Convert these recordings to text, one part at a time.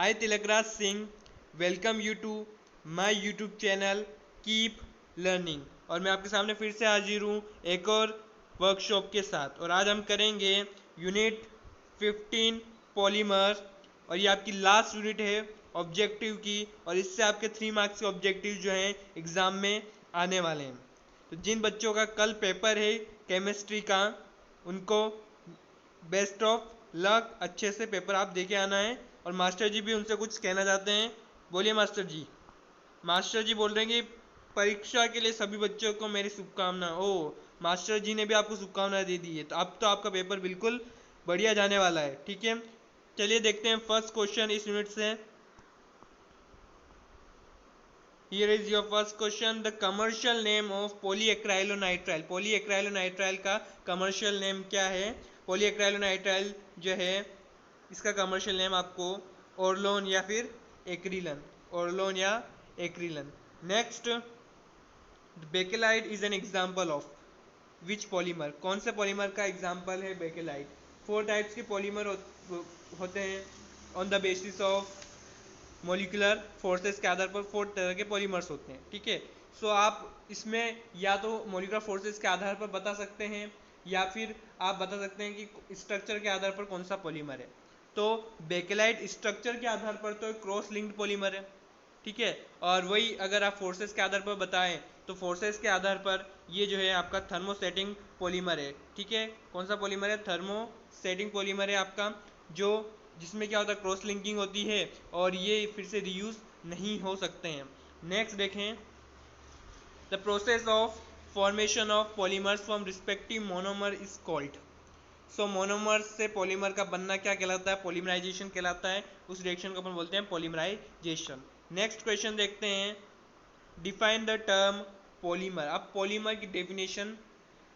I Tilakraj Singh welcome you to my YouTube channel keep learning. और मैं आपके सामने फिर से हाजिर हूँ एक और वर्कशॉप के साथ। और आज हम करेंगे यूनिट 15 पॉलीमर। और ये आपकी लास्ट यूनिट है ऑब्जेक्टिव की, और इससे आपके 3 मार्क्स के ऑब्जेक्टिव जो हैं एग्ज़ाम में आने वाले हैं। तो जिन बच्चों का कल पेपर है केमिस्ट्री का, उनको बेस्ट ऑफ लक। अच्छे से पेपर आप देके आना है। और मास्टर जी भी उनसे कुछ कहना चाहते हैं। बोलिए मास्टर जी। मास्टर जी बोल रहे हैं कि परीक्षा के लिए सभी बच्चों को मेरी शुभकामनाएं। ओ, मास्टर जी ने भी आपको शुभकामनाएं दे दी है, तो अब तो आपका पेपर बिल्कुल बढ़िया जाने वाला है। ठीक है, चलिए देखते हैं फर्स्ट क्वेश्चन इस यूनिट से। Here is your first question. The commercial name of polyacrylonitrile. polyacrylonitrile का commercial name क्या है? polyacrylonitrile जो है इसका commercial name आपको ओरलोन या फिर एक्रिलन, ओरलोन या acrilan. Next, bakelite is an example of which polymer. कौन से पॉलीमर का एग्जाम्पल है बेकेलाइट? 4 टाइप्स के पॉलीमर होते हैं on the basis of molecular forces के आधार पर 4 तरह के पॉलीमर्स होते हैं। ठीक है, सो आप इसमें या तो मोलिकुलर फोर्सेस के आधार पर बता सकते हैं, या फिर आप बता सकते हैं कि स्ट्रक्चर के आधार पर कौन सा पॉलीमर है। तो बेकेलाइट स्ट्रक्चर के आधार पर तो क्रॉस लिंक्ड पॉलीमर है। ठीक है, और वही अगर आप फोर्सेस के आधार पर बताएं तो फोर्सेस के आधार पर ये जो है आपका थर्मोसेटिंग पॉलीमर है। ठीक है, कौन सा पॉलीमर है? थर्मोसेटिंग पॉलीमर है आपका, जो जिसमें क्या होता है, क्रॉस लिंकिंग होती है और ये फिर से रीयूज नहीं हो सकते हैं। नेक्स्ट देखें, the process of formation of polymers from respective monomer is called. So monomer से पॉलीमर का बनना क्या कहलाता है? पॉलीमराइजेशन कहलाता है। उस रिएक्शन को अपन बोलते हैं पॉलीमराइजेशन। नेक्स्ट क्वेश्चन देखते हैं, डिफाइन द टर्म पॉलीमर। अब पॉलीमर की डेफिनेशन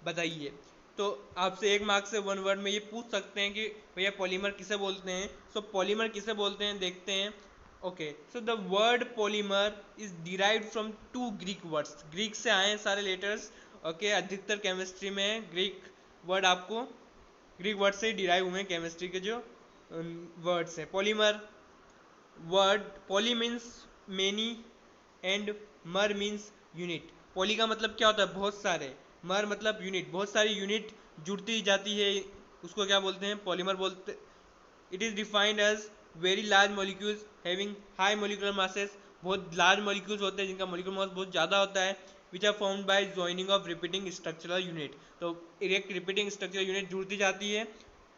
बताइए। तो आपसे 1 मार्क से 1 वर्ड में ये पूछ सकते हैं कि भैया पॉलीमर किसे बोलते हैं। सो पॉलीमर किसे बोलते हैं देखते हैं। Okay, so the word polymer is derived from 2 Greek words. Greek से आए हैं सारे लेटर्स। ओके, अधिकतर केमिस्ट्री में ग्रीक वर्ड आपको ग्रीक वर्ड से डिराइव हुए हैं। केमिस्ट्री के जो वर्ड्स हैं, polymer word, poly means many and मर मीन्स यूनिट। पॉली का मतलब क्या होता है? बहुत सारे। मर मतलब यूनिट, बहुत सारी यूनिट जुड़ती जाती है, उसको क्या बोलते हैं? पॉलीमर बोलते। It is defined as very large molecules having high molecular masses. बहुत लार्ज मॉलिक्यूल्स होते हैं जिनका मॉलिक्यूलर मास बहुत ज़्यादा होता है। Which are formed by joining of repeating structural unit. तो एक रिपीटिंग स्ट्रक्चरल यूनिट जुड़ती जाती है,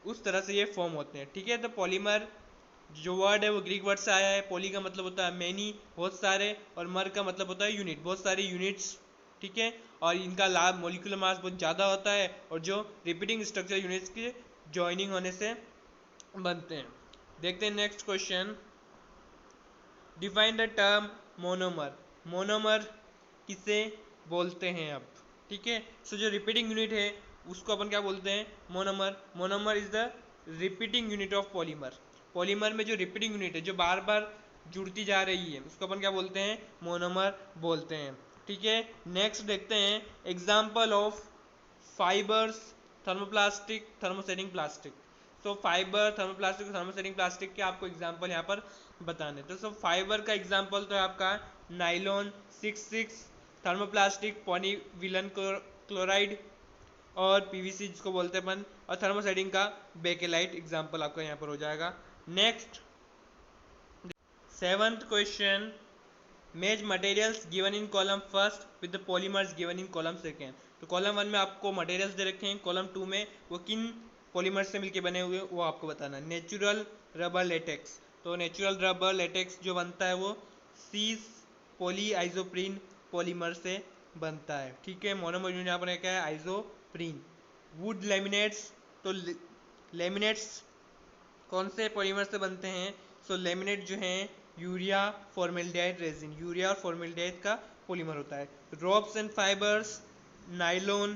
उस तरह से ये फॉर्म होते हैं। ठीक है, तो पॉलीमर जो वर्ड है वो ग्रीक वर्ड से आया है। पॉली का मतलब होता है मैनी, बहुत सारे, और मर का मतलब होता है यूनिट, बहुत सारी यूनिट्स। ठीक है, और इनका लाभ मॉलिक्यूलर मास बहुत ज़्यादा होता है, और जो रिपीटिंग स्ट्रक्चर यूनिट्स के ज्वाइनिंग होने से बनते हैं। देखते हैं next question, define the term monomer. Monomer किसे बोलते हैं अब? ठीक है, सो जो रिपीटिंग यूनिट है उसको अपन क्या बोलते हैं? Monomer. Monomer is the repeating unit of polymer. Polymer में जो रिपीटिंग यूनिट है, जो बार बार जुड़ती जा रही है, उसको अपन क्या बोलते हैं? मोनोमर बोलते हैं। ठीक है, नेक्स्ट देखते हैं, example of fibres, thermoplastic, thermosetting plastic. तो फाइबर, थर्मोप्लास्टिक और थर्मोसेटिंग प्लास्टिक के आपको एग्जाम्पल यहाँ पर बताने। तो सब फाइबर का एग्जाम्पल तो है आपका नाइलॉन 66, थर्मोप्लास्टिक पॉलीविलन क्लोराइड, और पीवीसी जिसको बोलते हैं अपन, और थर्मोसेटिंग का बेकेलाइट एग्जाम्पल आपका यहाँ पर हो जाएगा। Next, 7th question, match materials given in column first with the polymers given in column second. तो कॉलम 1 में आपको मटेरियल्स दे रखे हैं, कॉलम 2 में वो किन पॉलीमर से मिलके बने हुए वो आपको बताना है। नेचुरल रबर लेटेक्स, तो नेचुरल रबर लेटेक्स जो बनता है वो सीस पॉली आइसोप्रीन पॉलीमर से बनता है। ठीक है, मोनोमर यूनिट यहाँ पर क्या है? आइसोप्रीन। वुड लेमिनेट्स, तो लेमिनेट्स कौन से पॉलीमर से बनते हैं? सो लेमिनेट जो हैं यूरिया फॉर्मेल्डिहाइड रेजिन, यूरिया और फॉर्मेल्डिहाइड का पॉलीमर होता है। Ropes and fibres, nylon,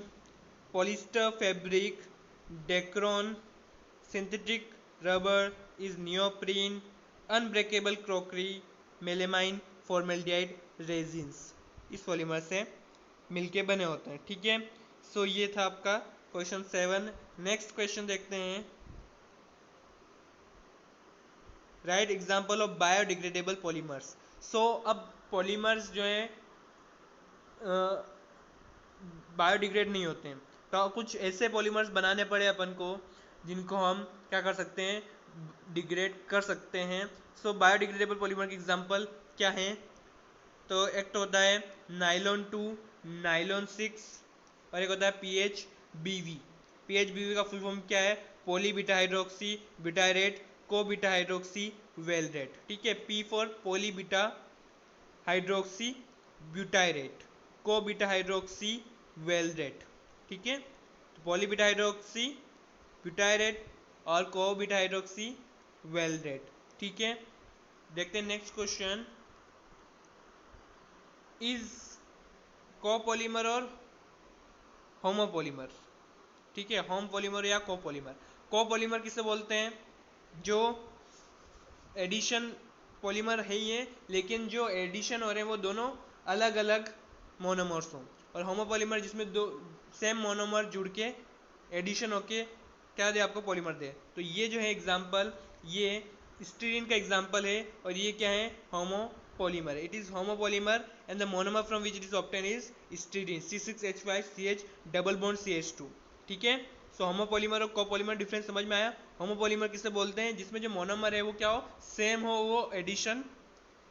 polyester fabric, Dacron, synthetic rubber is neoprene, unbreakable crockery, melamine, formaldehyde resins इस पॉलीमर से मिलके बने होते हैं। ठीक है, सो ये था आपका क्वेश्चन 7। नेक्स्ट क्वेश्चन देखते हैं, right example of biodegradable polymers. So अब पॉलीमर्स जो है बायोडिग्रेड नहीं होते हैं, तो कुछ ऐसे पॉलीमर्स बनाने पड़े अपन को जिनको हम क्या कर सकते हैं, डिग्रेड कर सकते हैं। सो बायोडिग्रेडेबल पॉलीमर के एग्जांपल क्या हैं, तो एक तो होता है नाइलॉन 2, नाइलॉन 6 और एक होता है PHBV। PHBV का फुल फॉर्म क्या है, पॉली बीटा हाइड्रोक्सी ब्यूटायरेट को बीटा हाइड्रोक्सी वेल्डेट। ठीक है, P for poly beta hydroxy butyrate को बीटा हाइड्रोक्सी वेल्डेट। ठीक है, तो पॉली बीटा हाइड्रोक्सी ब्यूटायरेट और को बीटा हाइड्रोक्सी वेल्डेट। ठीक है, देखते हैं नेक्स्ट क्वेश्चन, इज कोपॉलीमर और होमोपॉलीमर। ठीक है, होम पॉलीमर या कोपॉलीमर। कोपॉलीमर किसे बोलते हैं, जो एडिशन पॉलीमर है ये, लेकिन जो एडिशन हो रहे हैं वो दोनों अलग अलग मोनोमर्स हों। और होमोपॉलीमर जिसमें दो सेम मोनोमर जुड़ के एडिशन होके क्या दे आपको, पॉलीमर दे। तो ये जो है एग्जांपल, ये स्टीरीन का एग्जांपल है और ये क्या है, homopolymer. It is homopolymer and the monomer from which it is obtain is styrene C6H5CH double bond CH2। ठीक है, सो होमोपॉलीमर और कोपॉलीमर डिफरेंस समझ में आया। होमोपॉलीमर किसे बोलते हैं, जिसमें जो मोनोमर है वो क्या हो, सेम हो, वो एडिशन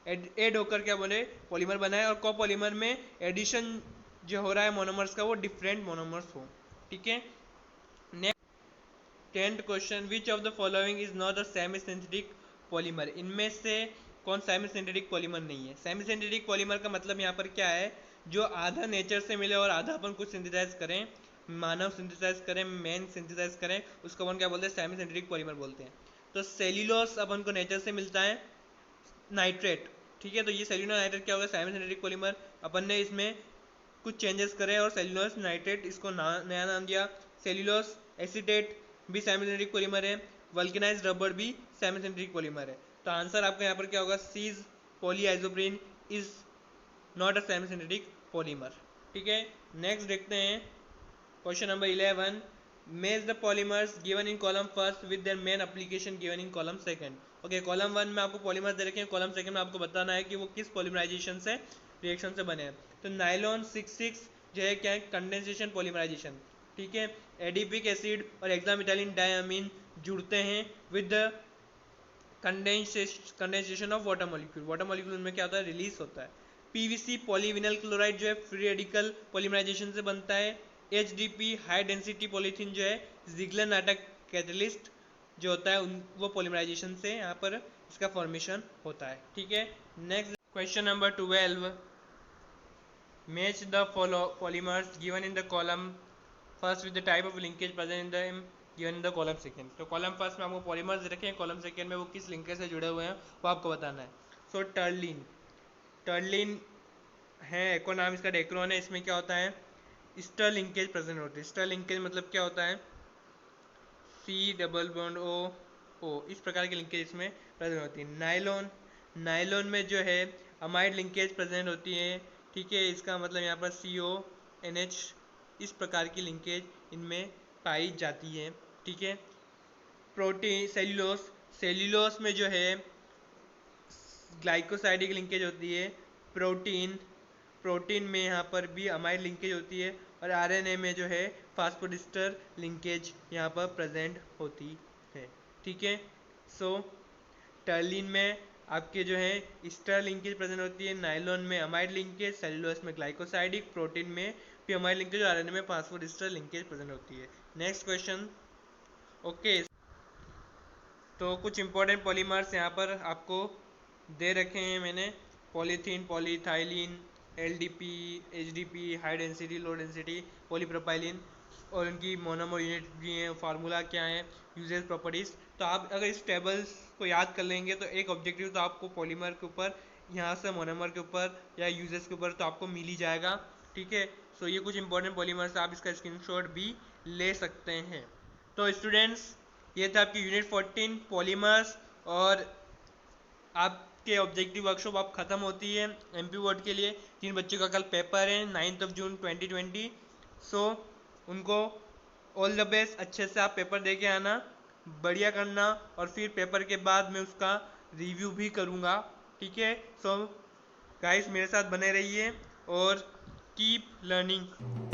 एड होकर क्या बने, पॉलीमर बनाए। और कोपॉलीमर में एडिशन जो हो रहा है मोनोमर्स का वो डिफरेंट मोनोमर्स हो। ठीक है, next 10th question, which of the following is not a semi synthetic polymer. इनमें से कौन सेमी सिंथेटिक पॉलीमर नहीं है। सेमी सिंथेटिक पॉलीमर का मतलब यहाँ पर क्या है, जो आधा नेचर से मिले और आधा अपन कुछ सिंथेसाइज करें, मानव सिंथेसाइज करें, मैन सिंथेसाइज करें, उसको अपन क्या बोलते हैं, सेमी सिंथेटिक पॉलीमर बोलते हैं। तो सेल्यूलोस अपन को नेचर से मिलता है, नाइट्रेट। ठीक है, तो ये सेल्यूलोस नाइट्रेट क्या होगा, सेमी सिंथेटिक पॉलीमर। अपन ने इसमें कुछ चेंजेस करे और सेल्यूलोस नाइट्रेट इसको नया नाम दिया। सेल्यूलोस एसीटेट भी सेमी सिंथेटिक पॉलीमर है, वल्केनाइज्ड रबर भी सेमी सिंथेटिक पॉलीमर है। तो आंसर आपका यहाँ पर क्या होगा, cis polyisoprene is not a semi synthetic polymer. ठीक है, नेक्स्ट देखते हैं question number 11, match the polymers given in column first with their main application given in column second. Okay, column 1 में आपको पॉलीमर्स दे रखे हैं, कॉलम सेकंड में आपको बताना है कि वो किस पॉलीमराइजेशन से रिएक्शन से बने हैं। तो नाइलॉन 6 जो है क्या है, कंडेंसेशन पॉलीमराइजेशन। ठीक है, एडिपिक एसिड और हेक्सामेथाइलिन डायमीन जुड़ते हैं with the condensation of water molecule. Water molecule उनमें क्या होता है, रिलीज होता है। पीवीसी पॉलीविनल क्लोराइड जो है फ्री रेडिकल पॉलीमराइजेशन से बनता है। एचडीपी हाई डेंसिटी पॉलीथीन जो है जिगलर नाटक कैटलिस्ट जो होता है वो पॉलीमराइजेशन से यहाँ पर इसका फॉर्मेशन होता है। ठीक है, next question number 12, match the polymers given in the column first with the type of linkage present in the given in the column second. तो कॉलम फर्स्ट में आपको पॉलीमर्स रखे हैं, कॉलम सेकेंड में वो किस लिंकेज से जुड़े हुए हैं वो आपको बताना है। सो टर्लिन, टर्लिन है एको नाम, इसका डेक्रोन है। इसमें क्या होता है, स्टर लिंकेज प्रेजेंट होती है। स्टर लिंकेज मतलब क्या होता है, C डबल बॉन्ड O, इस प्रकार की लिंकेज इसमें प्रेजेंट होती है। नाइलॉन, नाइलॉन में जो है अमाइड लिंकेज प्रेजेंट होती है। ठीक है, इसका मतलब यहाँ पर CONH, इस प्रकार की लिंकेज इनमें पाई जाती है। ठीक है, प्रोटीन सेल्यूलोस, सेल्यूलोस में जो है ग्लाइकोसाइडिक लिंकेज होती है। प्रोटीन, प्रोटीन में यहाँ पर भी अमाइड लिंकेज होती है। और आरएनए में जो है फास्फोडिस्टर लिंकेज यहाँ पर प्रेजेंट होती है। ठीक है, सो टर्लिन में आपके जो है स्टर लिंकेज प्रेजेंट होती है, नाइलॉन में अमाइड लिंकेज, सेल्यूलोस में ग्लाइकोसाइडिक, प्रोटीन में भी अमाइड लिंकेज और आरएनए में फास्फोडिस्टर लिंकेज प्रेजेंट होती है। Next question. ओके, तो कुछ इंपॉर्टेंट पॉलीमर्स यहाँ पर आपको दे रखे हैं मैंने, polythene, polyethylene, LDP, HDP, high density, low density, polypropylene, और उनकी मोनोमर यूनिट भी हैं, फार्मूला क्या है, यूजेस, प्रॉपर्टीज। तो आप अगर इस टेबल्स को याद कर लेंगे तो एक ऑब्जेक्टिव तो आपको पॉलीमर के ऊपर, यहाँ से मोनोमर के ऊपर या यूजेस के ऊपर तो आपको मिल ही जाएगा। ठीक है, सो ये कुछ इंपॉर्टेंट पॉलीमर्स, आप इसका स्क्रीनशॉट भी ले सकते हैं। तो स्टूडेंट्स, ये था आपकी यूनिट 14 पॉलीमर्स, और आपके ऑब्जेक्टिव वर्कशॉप आप ख़त्म होती है एमपी वर्ड के लिए। 3 बच्चों का कल पेपर है 9 जून 2020। सो उनको ऑल द बेस्ट, अच्छे से आप पेपर दे के आना, बढ़िया करना, और फिर पेपर के बाद में उसका रिव्यू भी करूँगा। ठीक है, सो गाइस मेरे साथ बने रहिए और कीप लर्निंग।